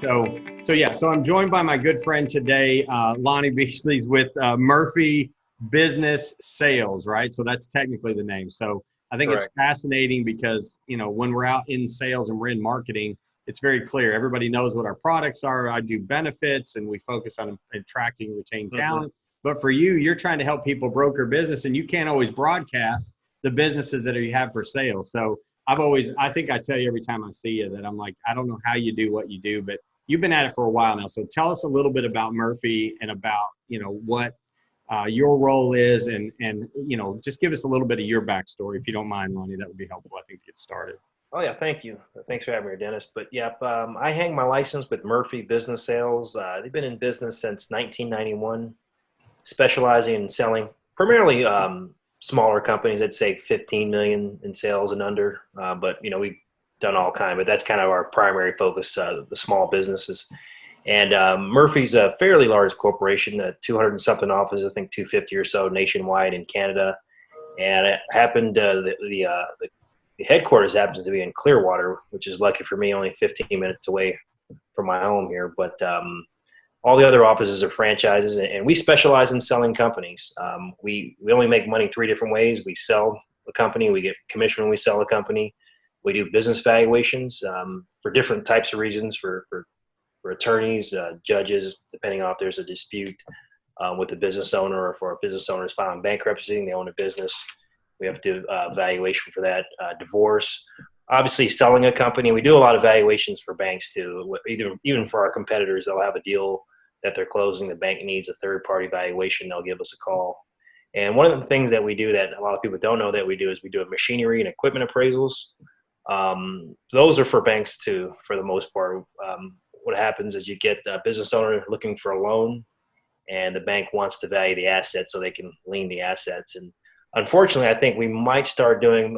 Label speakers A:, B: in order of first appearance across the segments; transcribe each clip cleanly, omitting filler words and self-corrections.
A: So I'm joined by my good friend today, Lonnie Veasley with Murphy Business Sales, right? So that's technically the name. So I think
B: Correct.
A: it's fascinating because, when we're out in sales and we're in marketing, it's very clear. Everybody knows what our products are. I do benefits and we focus on attracting and retain talent. But for you, you're trying to help people broker business and you can't always broadcast the businesses that you have for sale. So I think I tell you every time I see you that I'm like, I don't know how you do what you do, but you've been at it for a while now. So tell us a little bit about Murphy and about, what your role is and, just give us a little bit of your backstory. If you don't mind, Lonnie, that would be helpful, I think, to get started.
B: Oh yeah, thank you. Thanks for having me here, Dennis. But yeah, I hang my license with Murphy Business Sales. They've been in business since 1991, specializing in selling primarily smaller companies. I'd say 15 million in sales and under. But we've done all kind. But that's kind of our primary focus, the small businesses. And Murphy's a fairly large corporation, 200 and something offices, I think 250 or so nationwide in Canada. And it happened the headquarters happens to be in Clearwater, which is lucky for me, only 15 minutes away from my home here. But all the other offices are franchises, and we specialize in selling companies. We only make money three different ways. We sell a company, we get commission when we sell a company. We do business valuations for different types of reasons, for attorneys, judges, depending on if there's a dispute with the business owner, or if our business owner is filing bankruptcy and they own a business. We have to do valuation for that. Divorce, obviously selling a company. We do a lot of valuations for banks too. Even for our competitors, they'll have a deal that they're closing. The bank needs a third-party valuation. They'll give us a call. And one of the things that we do that a lot of people don't know that we do is we do machinery and equipment appraisals. Those are for banks too, for the most part. What happens is you get a business owner looking for a loan, and the bank wants to value the assets so they can lien the assets. And unfortunately, I think we might start doing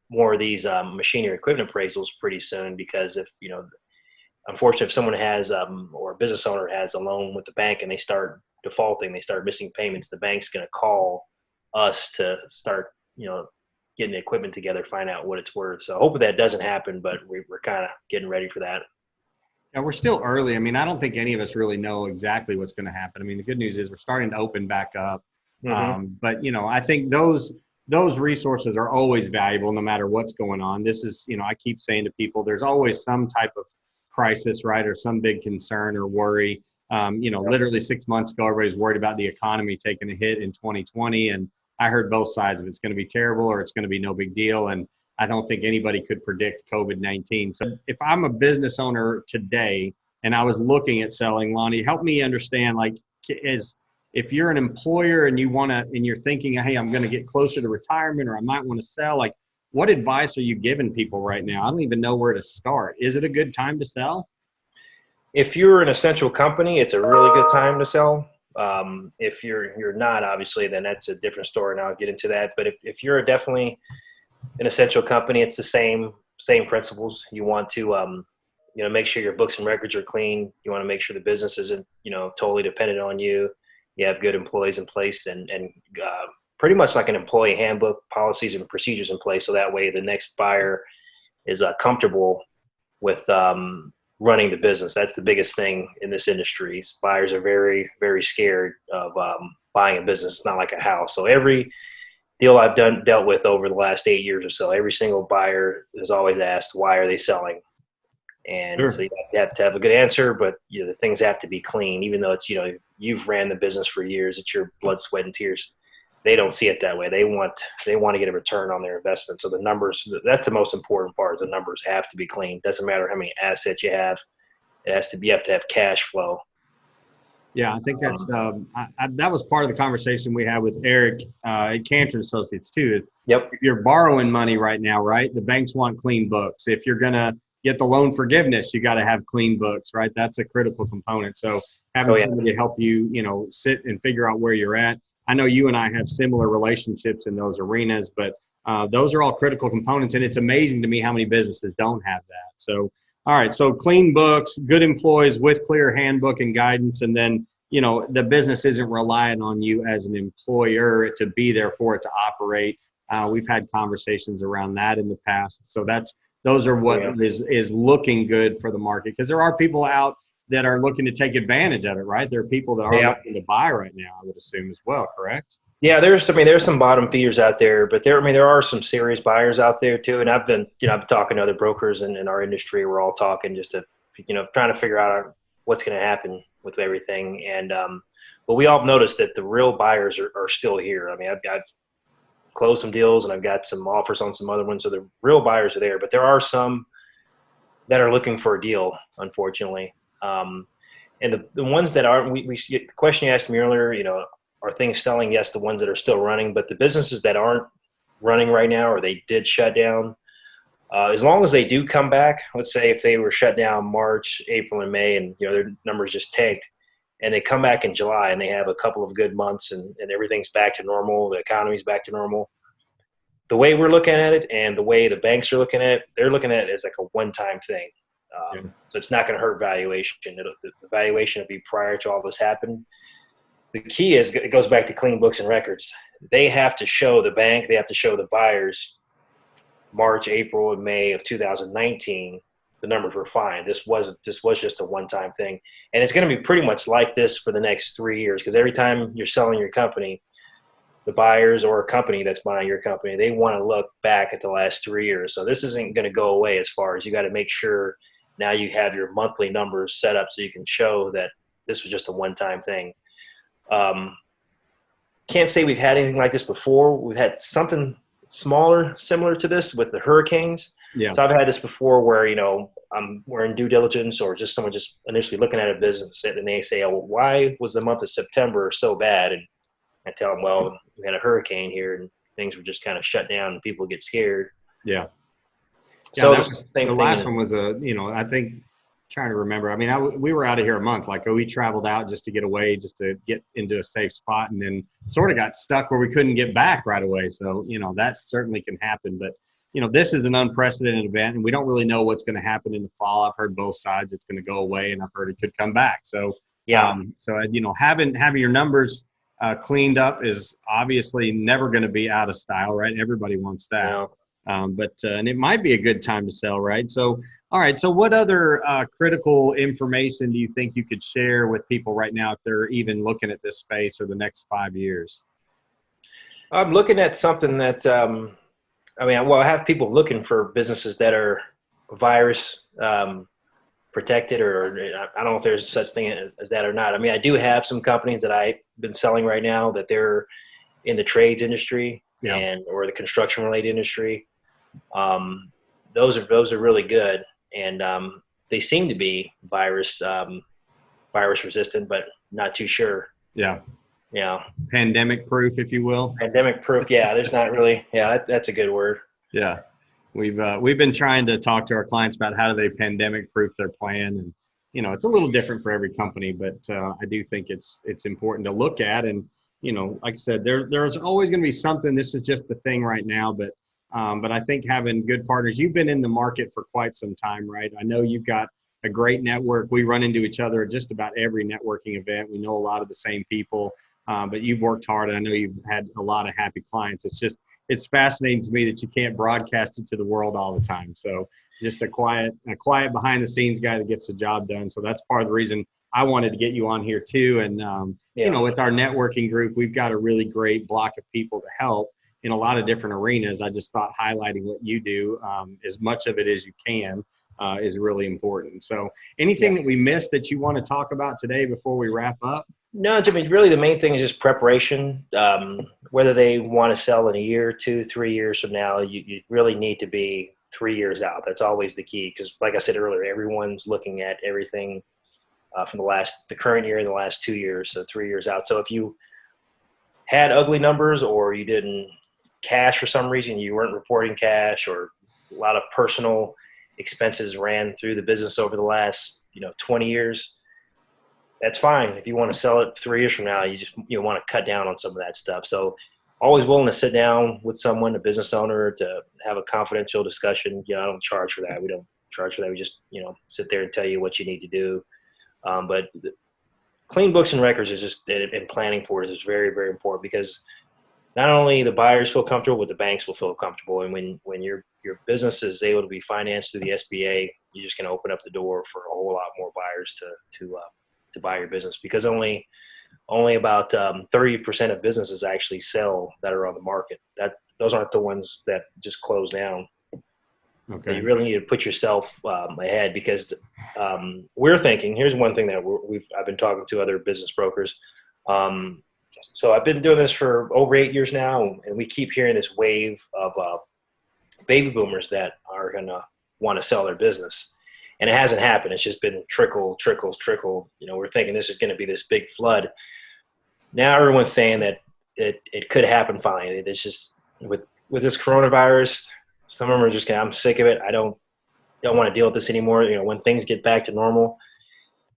B: more of these machinery equipment appraisals pretty soon, because unfortunately, if someone has or a business owner has a loan with the bank and they start defaulting, they start missing payments, the bank's going to call us to start, getting the equipment together, find out what it's worth. So hopefully that doesn't happen, but we're kind of getting ready for that.
A: Yeah, we're still early. I mean, I don't think any of us really know exactly what's going to happen. I mean, the good news is we're starting to open back up. But I think those resources are always valuable no matter what's going on. This is, I keep saying to people, there's always some type of crisis, right? Or some big concern or worry. Literally 6 months ago, everybody's worried about the economy taking a hit in 2020. And I heard both sides of it. It's going to be terrible or it's going to be no big deal. And I don't think anybody could predict COVID-19. So if I'm a business owner today and I was looking at selling, Lonnie, help me understand, if you're an employer and you're thinking, hey, I'm going to get closer to retirement, or I might want to sell, what advice are you giving people right now? I don't even know where to start. Is it a good time to sell?
B: If you're an essential company, it's a really good time to sell. If you're not, obviously, then that's a different story, and I'll get into that. But if you're definitely an essential company, it's the same principles. You want to make sure your books and records are clean. You want to make sure the business isn't totally dependent on you. You have good employees in place, and pretty much like an employee handbook, policies and procedures in place, so that way the next buyer is comfortable with running the business. That's the biggest thing in this industry. Buyers are very, very scared of buying a business. It's not like a house. So every deal I've dealt with over the last 8 years or so, every single buyer has always asked, why are they selling? And
A: Sure.
B: so you have to have a good answer, but the things have to be clean, even though it's, you've ran the business for years, it's your blood, sweat, and tears. They don't see it that way. They want to get a return on their investment. So the numbers, that's the most important part. The numbers have to be clean. Doesn't matter how many assets you have. You have to have cash flow.
A: Yeah, I think that's that was part of the conversation we had with Eric at Cantor Associates too.
B: Yep.
A: If you're borrowing money right now, right, the banks want clean books. If you're gonna get the loan forgiveness, you got to have clean books, right? That's a critical component. So having somebody to help you, sit and figure out where you're at. I know you and I have similar relationships in those arenas, but those are all critical components, and it's amazing to me how many businesses don't have that. So. All right, so clean books, good employees with clear handbook and guidance, and then, the business isn't relying on you as an employer to be there for it to operate. We've had conversations around that in the past. So those are what
B: Yeah.
A: is looking good for the market, because there are people out that are looking to take advantage of it, right? There are people that are
B: Yeah.
A: looking to buy right now, I would assume as well, correct?
B: Yeah, there's some bottom feeders out there, but there are some serious buyers out there too. And I've been talking to other brokers in our industry. We're all talking just to, trying to figure out what's going to happen with everything. And, but we all noticed that the real buyers are still here. I mean, I've closed some deals and I've got some offers on some other ones. So the real buyers are there, but there are some that are looking for a deal, unfortunately. And the ones that aren't, the question you asked me earlier, are things selling? Yes, the ones that are still running, but the businesses that aren't running right now, or they did shut down, as long as they do come back, let's say if they were shut down March, April, and May, and their numbers just tanked, and they come back in July and they have a couple of good months and everything's back to normal, the economy's back to normal. The way we're looking at it and the way the banks are looking at it, they're looking at it as like a one-time thing. So it's not going to hurt valuation. The valuation will be prior to all this happened. The key is it goes back to clean books and records. They have to show the bank, they have to show the buyers March, April, and May of 2019, the numbers were fine. This was just a one-time thing. And it's going to be pretty much like this for the next 3 years, because every time you're selling your company, the buyers or a company that's buying your company, they want to look back at the last 3 years. So this isn't going to go away, as far as you got to make sure now you have your monthly numbers set up so you can show that this was just a one-time thing. Can't say we've had anything like this before. We've had something smaller, similar to this with the hurricanes.
A: Yeah.
B: So I've had this before where, we're in due diligence, or just someone just initially looking at a business and they say, oh, why was the month of September so bad? And I tell them, well, we had a hurricane here and things were just kind of shut down and people get scared.
A: Yeah.
B: So
A: Yeah,
B: the
A: last one was I think, trying to remember. I mean, we were out of here a month. Like, we traveled out just to get away, just to get into a safe spot, and then sort of got stuck where we couldn't get back right away. So, that certainly can happen. But, this is an unprecedented event, and we don't really know what's going to happen in the fall. I've heard both sides. It's going to go away, and I've heard it could come back. So,
B: yeah.
A: Having your numbers cleaned up is obviously never going to be out of style, right? Everybody wants that.
B: No.
A: And it might be a good time to sell, right? So, all right. So what other critical information do you think you could share with people right now if they're even looking at this space or the next 5 years?
B: I'm looking at something that, I have people looking for businesses that are virus protected, or I don't know if there's such thing as that or not. I mean, I do have some companies that I've been selling right now that they're in the trades industry or the construction related industry. Those are really good, and they seem to be virus resistant, but not too sure.
A: Yeah.
B: Yeah.
A: Pandemic proof, if you will.
B: Pandemic proof. Yeah. There's not really. Yeah. That's a good word.
A: Yeah. We've been trying to talk to our clients about how do they pandemic proof their plan, and it's a little different for every company, but I do think it's important to look at. And like I said, there's always going to be something. This is just the thing right now, but I think having good partners. You've been in the market for quite some time, right? I know you've got a great network. We run into each other at just about every networking event. We know a lot of the same people, but you've worked hard. I know you've had a lot of happy clients. It's fascinating to me that you can't broadcast it to the world all the time. So just a quiet behind the scenes guy that gets the job done. So that's part of the reason I wanted to get you on here too. And, with our networking group, we've got a really great block of people to help in a lot of different arenas. I just thought highlighting what you do, as much of it as you can, is really important. So anything that we missed that you want to talk about today before we wrap up?
B: No, Jimmy, really the main thing is just preparation. Whether they want to sell in a year, 2, 3 years from now, you really need to be 3 years out. That's always the key, because like I said earlier, everyone's looking at everything from the current year and the last 2 years, so 3 years out. So if you had ugly numbers, or you didn't cash for some reason, you weren't reporting cash, or a lot of personal expenses ran through the business over the last 20 years, that's fine. If you want to sell it 3 years from now, you want to cut down on some of that stuff. So always willing to sit down with someone, a business owner, to have a confidential discussion. I don't charge for that. We don't charge for that. We just sit there and tell you what you need to do. But clean books and records is just, in planning for it, is very, very important, because not only the buyers feel comfortable, but the banks will feel comfortable. And when your business is able to be financed through the SBA, you're just going to open up the door for a whole lot more buyers to buy your business, because only about 30% of businesses actually sell that are on the market. Those aren't the ones that just close down.
A: Okay.
B: So you really need to put yourself ahead, because we're thinking. Here's one thing that I've been talking to other business brokers. So I've been doing this for over 8 years now, and we keep hearing this wave of baby boomers that are going to want to sell their business. And it hasn't happened. It's just been trickle. We're thinking this is going to be this big flood. Now everyone's saying that it could happen finally. It's just with this coronavirus, some of them are just I'm sick of it. I don't want to deal with this anymore. When things get back to normal,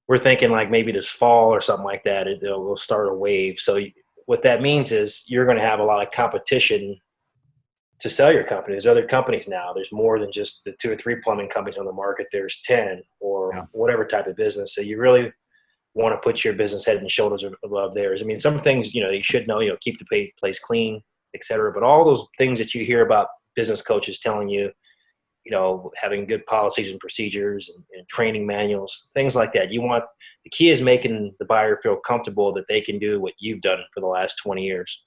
B: we're thinking like maybe this fall or something like that, it'll start a wave. So what that means is you're going to have a lot of competition to sell your company. There's other companies now. There's more than just the 2 or 3 plumbing companies on the market. There's 10 or whatever type of business. So you really want to put your business head and shoulders above theirs. I mean, some things, you should know, keep the place clean, et cetera. But all those things that you hear about business coaches telling you, having good policies and procedures and training manuals, things like that. The key is making the buyer feel comfortable that they can do what you've done for the last 20 years.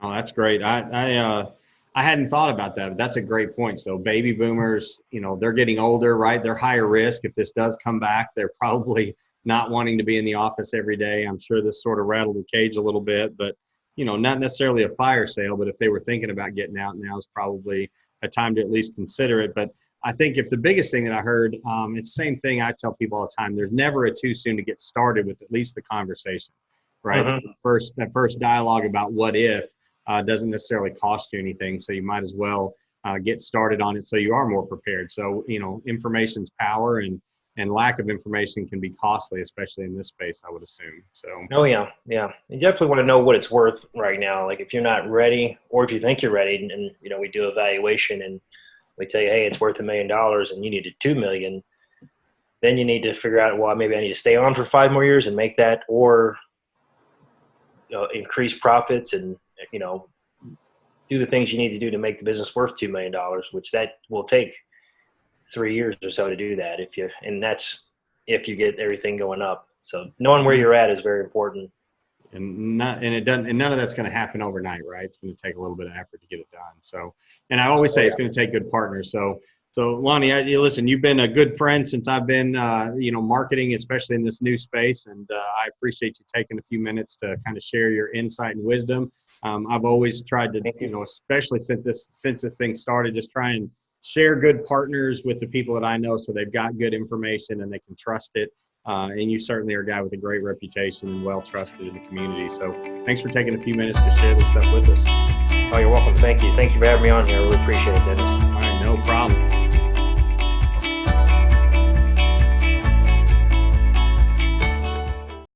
A: Oh, that's great. I hadn't thought about that, but that's a great point. So baby boomers, they're getting older, right? They're higher risk. If this does come back, they're probably not wanting to be in the office every day. I'm sure this sort of rattled the cage a little bit, but not necessarily a fire sale, but if they were thinking about getting out, now is probably a time to at least consider it. But I think if the biggest thing that I heard, it's the same thing I tell people all the time, there's never a too soon to get started with at least the conversation, right?
B: Mm-hmm.
A: So that first dialogue about what if doesn't necessarily cost you anything. So you might as well get started on it so you are more prepared. So, information's power, and lack of information can be costly, especially in this space, I would assume. So.
B: Oh yeah. You definitely want to know what it's worth right now. Like if you're not ready, or if you think you're ready, and we do evaluation and we tell you, hey, it's worth $1 million, and you needed $2 million. Then you need to figure out, well, maybe I need to stay on for 5 more years and make that, or increase profits and do the things you need to do to make the business worth $2 million, which that will take 3 years or so to do that. And that's if you get everything going up. So knowing where you're at is very important.
A: And none of that's going to happen overnight, right? It's going to take a little bit of effort to get it done. So, and I always say it's going to take good partners. So Lonnie, listen, you've been a good friend since I've been, marketing, especially in this new space. And I appreciate you taking a few minutes to kind of share your insight and wisdom. I've always tried to, especially since this thing started, just try and share good partners with the people that I know, so they've got good information and they can trust it. And you certainly are a guy with a great reputation and well trusted in the community. So thanks for taking a few minutes to share this stuff with us.
B: Oh, you're welcome. Thank you. Thank you for having me on here. I really appreciate it, Dennis.
A: All right, no problem.